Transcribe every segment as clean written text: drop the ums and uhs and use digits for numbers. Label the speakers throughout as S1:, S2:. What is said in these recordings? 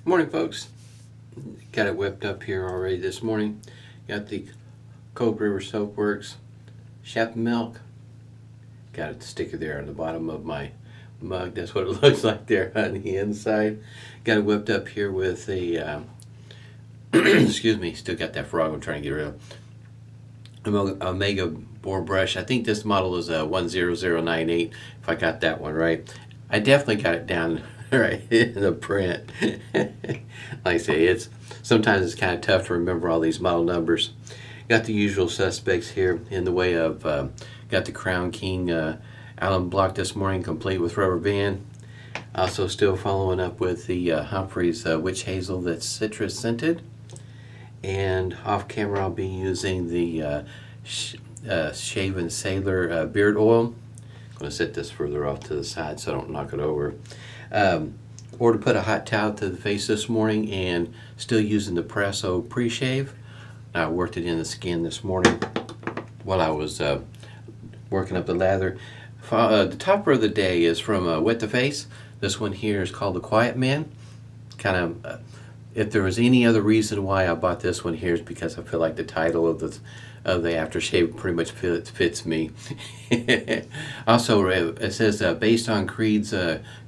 S1: Morning, folks. Got it whipped up here already this morning. Got the Cold River Soapworks Schapenmelk. Got a sticker there on the bottom of my mug. That's what it looks like there on the inside. Got it whipped up here with a excuse me, still got that frog I'm trying to get rid of. Omega boar brush. I think this model is a 10098, if I got that one right. I definitely got it down right in the print. Like I say, sometimes it's kind of tough to remember all these model numbers. Got the usual suspects here in the way of got the Crown King alum block this morning, complete with rubber band. Also still following up with the Humphreys witch hazel that's citrus scented. And off camera I'll be using the Shaven Sailor beard oil. I'm going to set this further off to the side so I don't knock it over. Or to put a hot towel to the face this morning, and still using the Proraso Preshave. I worked it in the skin this morning while I was working up the lather. The topper of the day is from Wet the Face. This one here is called the Quiet Man. Kind of, if there was any other reason why I bought this one here, is because I feel like the title of the aftershave pretty much fits me. Also, it says based on Creed's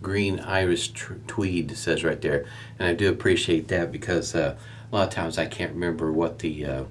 S1: green iris tweed, it says right there, and I do appreciate that because a lot of times I can't remember what the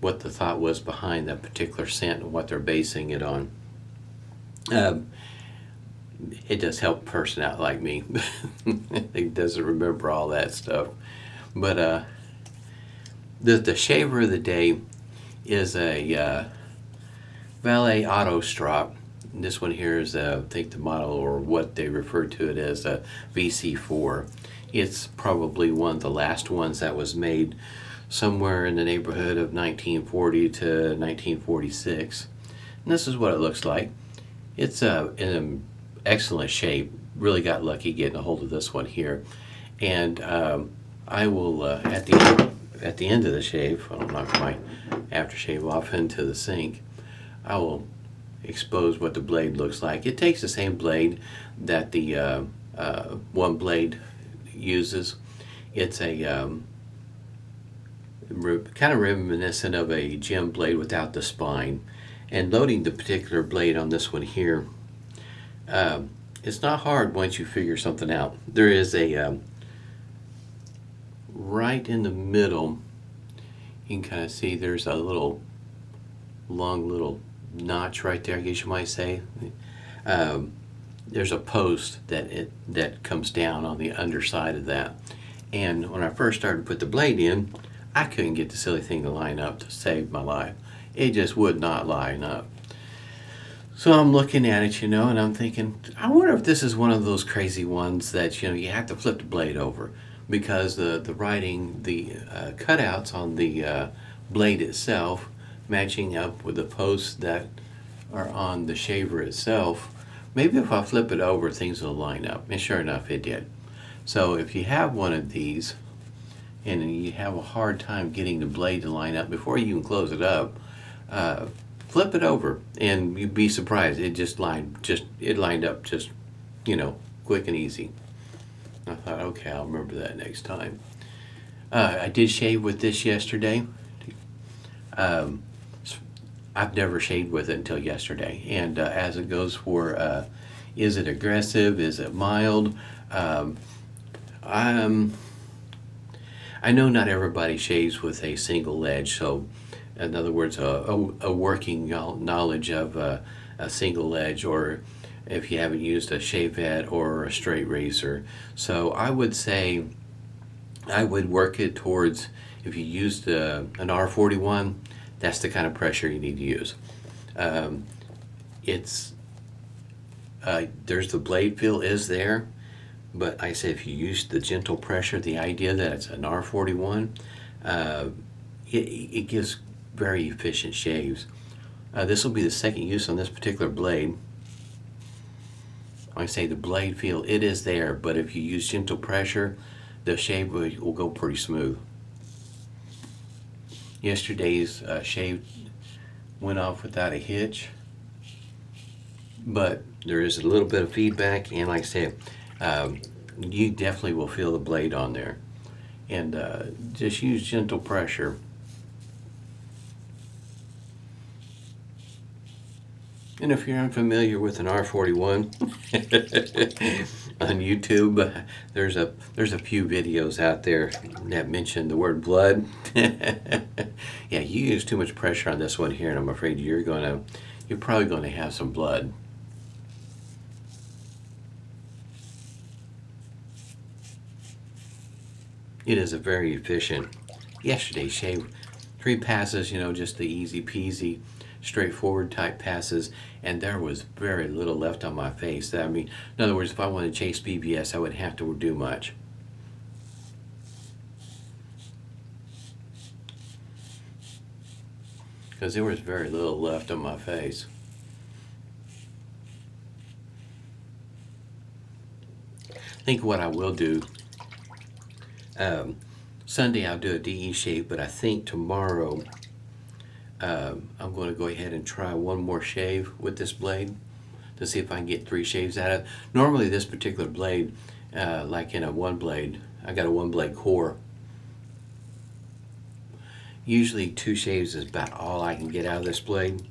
S1: thought was behind that particular scent and what they're basing it on. It does help a person out like me. It doesn't remember all that stuff. But the shaver of the day is a Valet Auto Strop. This one here is, I think, the model, or what they refer to it as, a VC4. It's probably one of the last ones that was made somewhere in the neighborhood of 1940 to 1946. And this is what it looks like. It's in excellent shape. Really got lucky getting a hold of this one here. And I will, at the end of the shave, I'll knock my aftershave off into the sink, I will expose what the blade looks like. It takes the same blade that the one blade uses. It's a kind of reminiscent of a gem blade without the spine. And loading the particular blade on this one here, it's not hard once you figure something out. There is a right in the middle, you can kind of see there's a long little notch right there, I guess you might say. There's a post that comes down on the underside of that. And when I first started to put the blade in, I couldn't get the silly thing to line up to save my life. It just would not line up. So I'm looking at it, and I'm thinking, I wonder if this is one of those crazy ones that, you have to flip the blade over, because the writing, the cutouts on the blade itself matching up with the posts that are on the shaver itself. Maybe if I flip it over, things will line up. And sure enough, it did. So if you have one of these and you have a hard time getting the blade to line up before you can close it up, flip it over and you'd be surprised. It lined up just, quick and easy. I thought, okay, I'll remember that next time. I did shave with this yesterday. I've never shaved with it until yesterday. And as it goes for, is it aggressive? Is it mild? I know not everybody shaves with a single edge, so in other words, a working knowledge of a single edge, or if you haven't used a shave head or a straight razor. So I would say I would work it towards, if you used an R41, that's the kind of pressure you need to use. There's the blade feel is there, but I say if you use the gentle pressure, the idea that it's an R41, it gives very efficient shaves. This will be the second use on this particular blade. I say the blade feel, it is there, but if you use gentle pressure, the shave will go pretty smooth. Yesterday's shave went off without a hitch, but there is a little bit of feedback, and like I said, you definitely will feel the blade on there. And just use gentle pressure. And if you're unfamiliar with an R41 on YouTube, there's a few videos out there that mention the word blood. Yeah, you use too much pressure on this one here, and I'm afraid you're probably going to have some blood. It is a very efficient yesterday's shave. 3 passes, just the easy peasy, straightforward type passes, and there was very little left on my face. I mean, in other words, if I wanted to chase BBS, I wouldn't have to do much. Because there was very little left on my face. I think what I will do, Sunday I'll do a DE shave, but I think tomorrow I'm going to go ahead and try one more shave with this blade to see if I can get 3 shaves out of it. Normally this particular blade, like in a one blade, I got a 1 blade core. Usually 2 shaves is about all I can get out of this blade.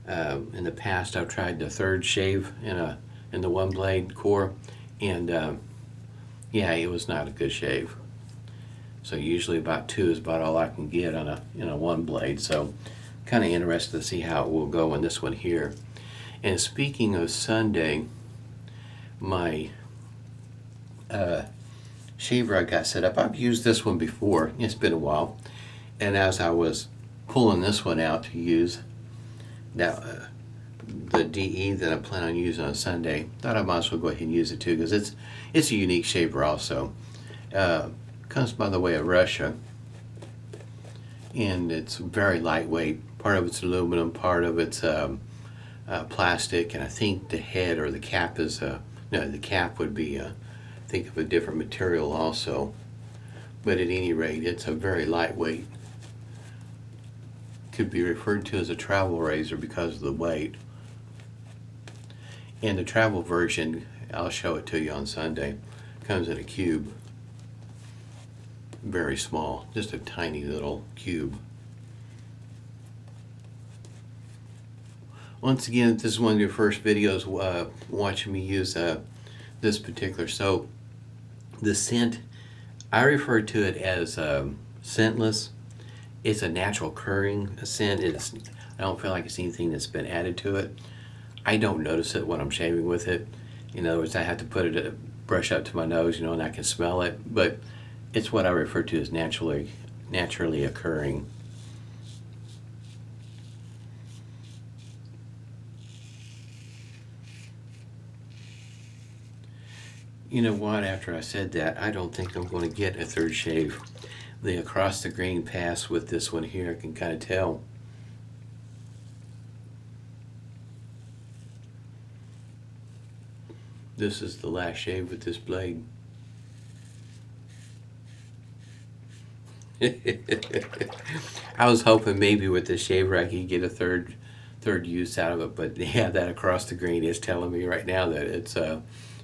S1: In the past I've tried the 3rd shave in the 1 blade core, and yeah, it was not a good shave. So usually about 2 is about all I can get on a 1 blade. So kind of interested to see how it will go in this one here. And speaking of Sunday, my shaver I got set up, I've used this one before, it's been a while, and as I was pulling this one out to use now the DE that I plan on using on Sunday, thought I might as well go ahead and use it too, because it's a unique shaver also. Comes by the way of Russia, and it's very lightweight. Part of it's aluminum, part of it's plastic, and I think the head or the cap is no, the cap would be I think of a different material also. But at any rate, it's a very lightweight. Could be referred to as a travel razor because of the weight. And the travel version, I'll show it to you on Sunday, comes in a cube. Very small, just a tiny little cube. Once again, if this is one of your first videos watching me use this particular soap, the scent, I refer to it as scentless. It's a natural occurring scent. I don't feel like it's anything that's been added to it. I don't notice it when I'm shaving with it. In other words, I have to put it, brush up to my nose, and I can smell it. But it's what I refer to as naturally occurring. You know what, after I said that, I don't think I'm going to get a 3rd shave. The across the grain pass with this one here, I can kind of tell. This is the last shave with this blade. I was hoping maybe with this shaver I could get a third use out of it, but yeah, that across the grain is telling me right now that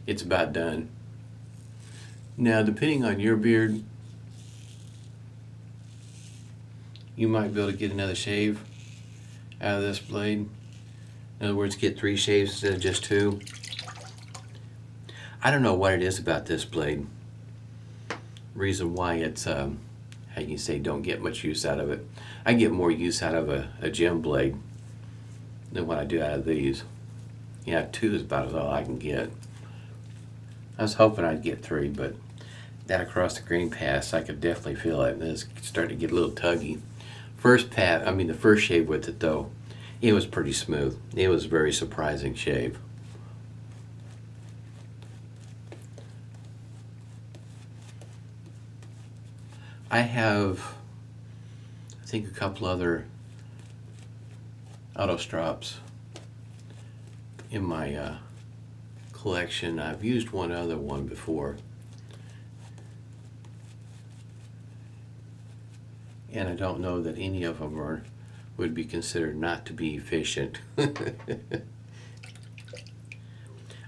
S1: it's about done. Now, depending on your beard, you might be able to get another shave out of this blade. In other words, get 3 shaves instead of just 2. I don't know what it is about this blade. Reason why it's how you say don't get much use out of it. I get more use out of a gem blade than what I do out of these. Yeah, 2 is about all I can get. I was hoping I'd get 3, but that across the grain pass, I could definitely feel it. And it's starting to get a little tuggy. The first shave with it though, it was pretty smooth. It was a very surprising shave. I have, I think, a couple other auto strops in my collection. I've used one other one before, and I don't know that any of them would be considered not to be efficient.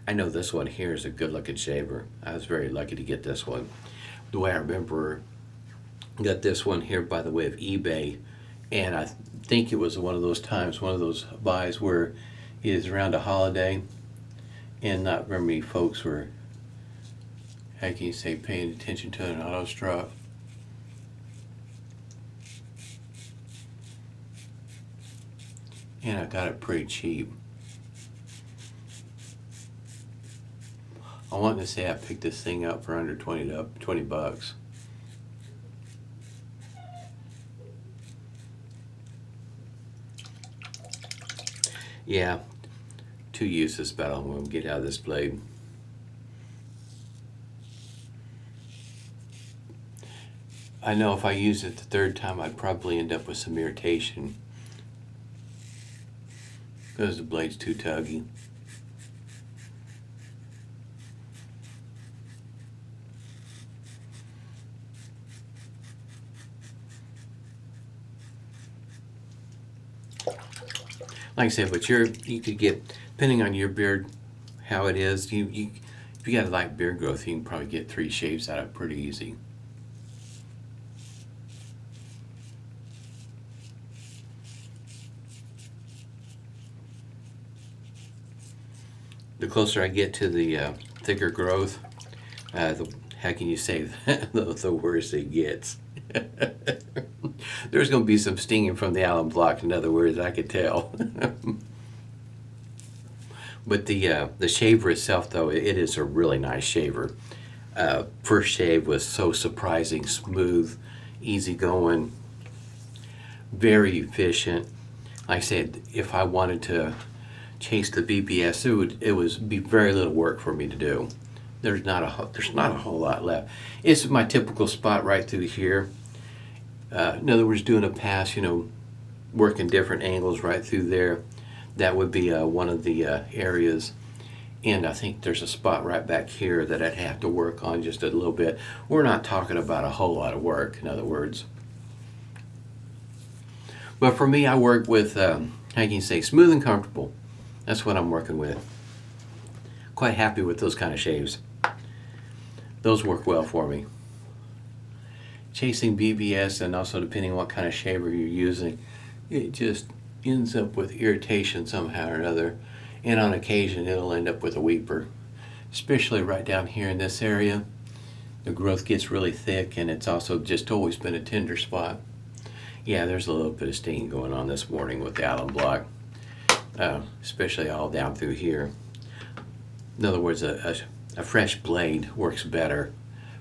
S1: I know this one here is a good looking shaver. I was very lucky to get this one. The way I remember, I got this one here by the way of eBay, and I think it was one of those times, one of those buys where it is around a holiday, and not very many folks were, how can you say, paying attention to an auto strop. And I got it pretty cheap. I want to say I picked this thing up for under 20 bucks. Yeah, 2 uses about all I'm going to get out of this blade. I know if I use it the 3rd time, I'd probably end up with some irritation because the blade's too tuggy. Like I said, but you could get, depending on your beard, how it is, if you got a light beard growth, you can probably get 3 shaves out of it pretty easy. The closer I get to the thicker growth, how can you say that? the worse it gets. There's going to be some stinging from the alum block, in other words, I could tell. But the shaver itself, though, it is a really nice shaver. First shave was so surprising, smooth, easy going, very efficient. Like I said, if I wanted to chase the BBS, it would be very little work for me to do. There's not a whole lot left. It's my typical spot right through here. In other words, doing a pass, working different angles right through there. That would be one of the areas. And I think there's a spot right back here that I'd have to work on just a little bit. We're not talking about a whole lot of work, in other words. But for me, I work with, how can you say, smooth and comfortable. That's what I'm working with. Quite happy with those kind of shaves. Those work well for me. Chasing BBS, and also depending on what kind of shaver you're using, it just ends up with irritation somehow or another, and on occasion it'll end up with a weeper, especially right down here in this area. The growth gets really thick, and it's also just always been a tender spot. Yeah, there's a little bit of stinging going on this morning with the alum block, especially all down through here. In other words, a fresh blade works better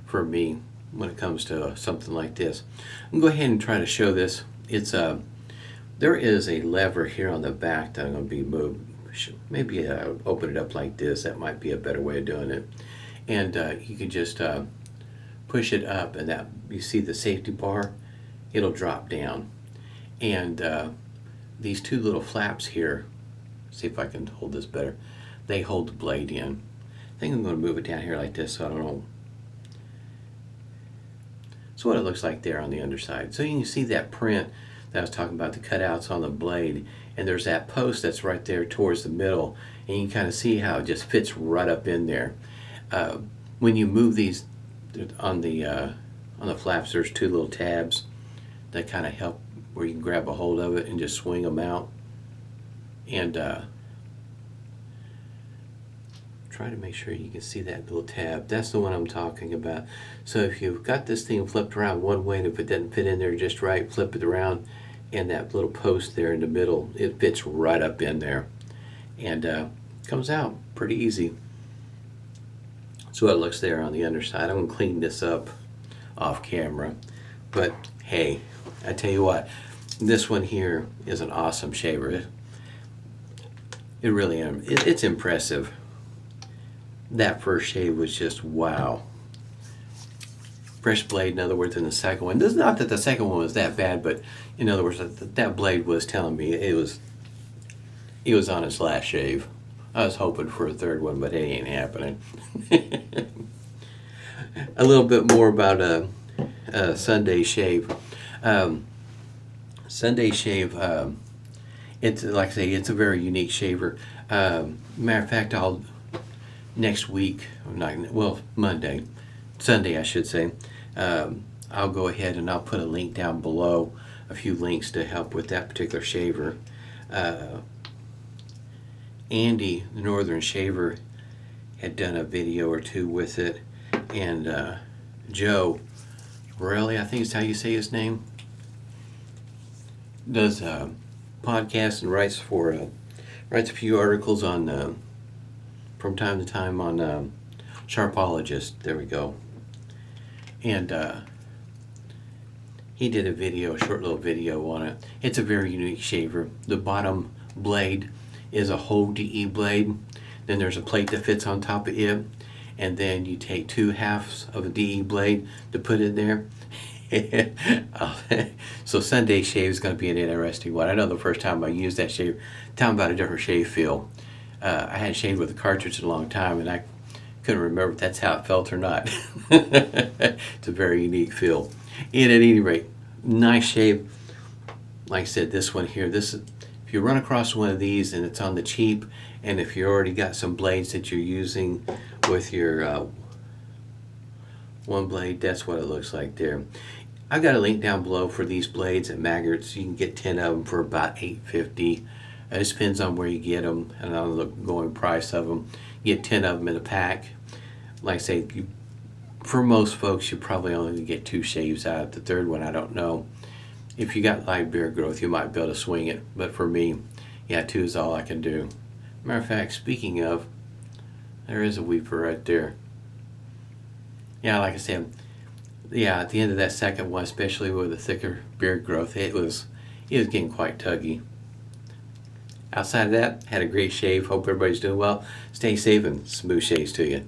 S1: for me when it comes to something like this. I'm going to go ahead and try to show this. It's there is a lever here on the back that I'm going to be moved. Maybe open it up like this. That might be a better way of doing it. And you can just push it up, and that you see the safety bar, it'll drop down. And these 2 little flaps here, see if I can hold this better, they hold the blade in. I think I'm going to move it down here like this so I don't know. That's what it looks like there on the underside. So you can see that print that I was talking about, the cutouts on the blade, and there's that post that's right there towards the middle, and you can kind of see how it just fits right up in there. When you move these on the flaps, there's 2 little tabs that kind of help where you can grab a hold of it and just swing them out. And try to make sure you can see that little tab. That's the one I'm talking about. So if you've got this thing flipped around one way, and if it doesn't fit in there just right, flip it around, and that little post there in the middle, it fits right up in there, and comes out pretty easy. So it looks there on the underside. I'm going to clean this up off camera, but hey, I tell you what, this one here is an awesome shaver. It really is. It's impressive. That first shave was just wow. Fresh blade, in other words, in the second one. This is not that the second one was that bad, but in other words, that blade was telling me it was on its last shave. I was hoping for a 3rd one, but it ain't happening. A little bit more about a Sunday shave. Sunday shave, it's like I say, it's a very unique shaver. Matter of fact, next week, Monday, Sunday I should say, I'll go ahead and I'll put a link down below, a few links to help with that particular shaver. Andy, the Northern Shaver, had done a video or two with it, and Joe Morelli, I think is how you say his name, does podcasts and writes a few articles on from time to time on Sharpologist. There we go. And he did a short little video on it. It's a very unique shaver. The bottom blade is a whole DE blade. Then there's a plate that fits on top of it, and then you take 2 halves of a DE blade to put in there. So Sunday shave is going to be an interesting one. I know the first time I used that shave, talking about a different shave feel. I hadn't shaved with a cartridge in a long time, and I couldn't remember if that's how it felt or not. It's a very unique feel. And at any rate, nice shave. Like I said, this one here, if you run across one of these and it's on the cheap, and if you already got some blades that you're using with your one blade, that's what it looks like there. I've got a link down below for these blades at Maggart's. You can get 10 of them for about $8.50. It just depends on where you get them and on the going price of them. You get 10 of them in a pack. Like I say, for most folks, you probably only get 2 shaves out of the third one. I don't know. If you got light beard growth, you might be able to swing it. But for me, yeah, 2 is all I can do. Matter of fact, speaking of, there is a weeper right there. Yeah, like I said, yeah, at the end of that second one, especially with the thicker beard growth, it was getting quite tuggy. Outside of that, had a great shave. Hope everybody's doing well. Stay safe and smooth shaves to you.